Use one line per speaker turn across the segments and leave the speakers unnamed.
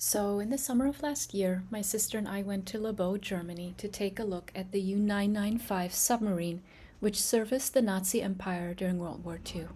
So, in the summer of last year, my sister and I went to Lebow, Germany to take a look at the U-995 submarine, which serviced the Nazi Empire during World War II.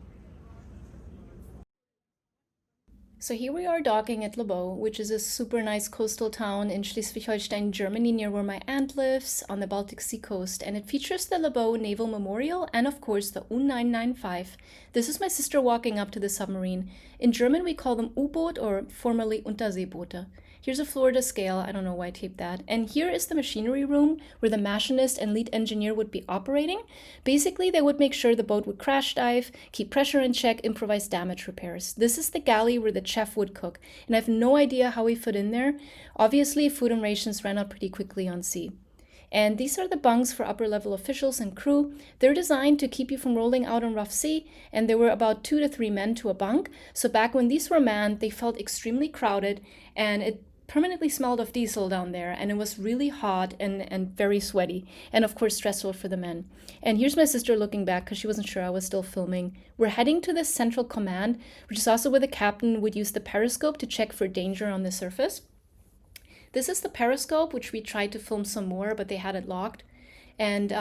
So here we are docking at Lebow, which is a super nice coastal town in Schleswig-Holstein, Germany, near where my aunt lives on the Baltic Sea coast. And it features the Lebow Naval Memorial and, of course, the U-995. This is my sister walking up to the submarine. In German, we call them U-Boot or formerly Unterseeboote. Here's a Florida scale. I don't know why I taped that. And here is the machinery room where the machinist and lead engineer would be operating. Basically, they would make sure the boat would crash dive, keep pressure in check, improvise damage repairs. This is the galley where the chef would cook. And I have no idea how he fit in there. Obviously, food and rations ran out pretty quickly on sea. And these are the bunks for upper level officials and crew. They're designed to keep you from rolling out on rough sea, and there were about 2 to 3 men to a bunk. So back when these were manned, they felt extremely crowded, and it permanently smelled of diesel down there, and it was really hot and very sweaty, and of course stressful for the men. And here's my sister looking back because she wasn't sure I was still filming. We're heading to the central command, which is also where the captain would use the periscope to check for danger on the surface. This is the periscope, which we tried to film some more, but they had it locked. And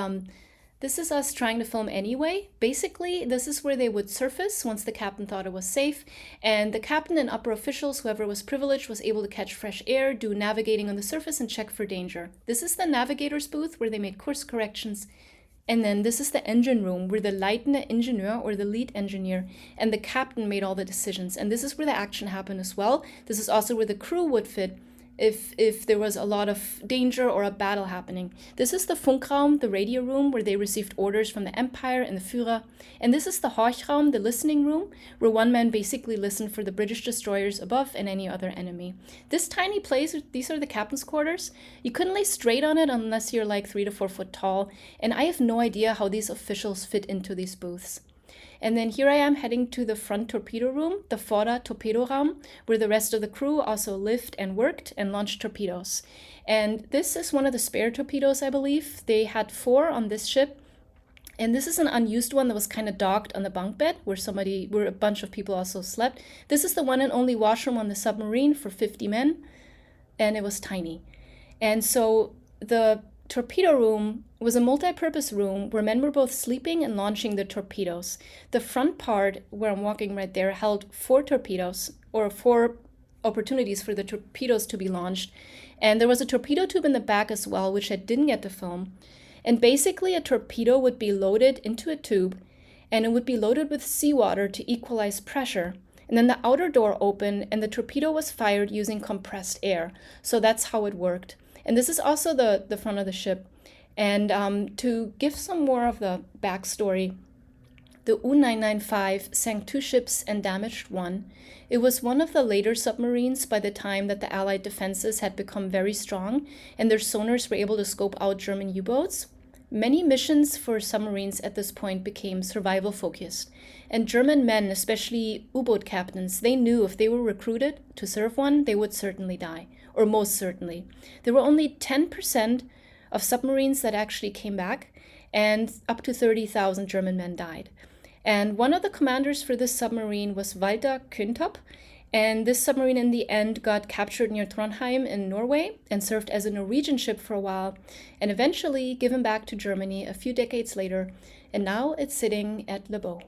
this is us trying to film anyway. Basically, this is where they would surface once the captain thought it was safe. And the captain and upper officials, whoever was privileged, was able to catch fresh air, do navigating on the surface, and check for danger. This is the navigator's booth where they made course corrections. And then this is the engine room where the leitende Ingenieur, or the lead engineer, and the captain made all the decisions. And this is where the action happened as well. This is also where the crew would fit if there was a lot of danger or a battle happening. This is the Funkraum, the radio room, where they received orders from the Empire and the Führer. And this is the Horchraum, the listening room, where one man basically listened for the British destroyers above and any other enemy. This tiny place, these are the captain's quarters. You couldn't lay straight on it unless you're like 3 to 4 foot tall. And I have no idea how these officials fit into these booths. And then here I am heading to the front torpedo room, the Vorder Torpedoraum, where the rest of the crew also lived and worked and launched torpedoes. And this is one of the spare torpedoes, I believe. They had 4 on this ship. And this is an unused one that was kind of docked on the bunk bed where a bunch of people also slept. This is the one and only washroom on the submarine for 50 men. And it was tiny. And so the torpedo room was a multi-purpose room where men were both sleeping and launching the torpedoes. The front part, where I'm walking right there, held 4 torpedoes, or 4 opportunities for the torpedoes to be launched. And there was a torpedo tube in the back as well, which I didn't get to film. And basically a torpedo would be loaded into a tube, and it would be loaded with seawater to equalize pressure. And then the outer door opened, and the torpedo was fired using compressed air. So that's how it worked. And this is also the front of the ship. And to give some more of the backstory, the U-995 sank 2 ships and damaged 1. It was one of the later submarines by the time that the Allied defenses had become very strong, and their sonars were able to scope out German U-boats. Many missions for submarines at this point became survival focused. And German men, especially U-boat captains, they knew if they were recruited to serve one, they would certainly die, or most certainly. There were only 10% of submarines that actually came back, and up to 30,000 German men died. And one of the commanders for this submarine was Walter Küntop, and this submarine in the end got captured near Trondheim in Norway and served as a Norwegian ship for a while, and eventually given back to Germany a few decades later, and now it's sitting at Lebow.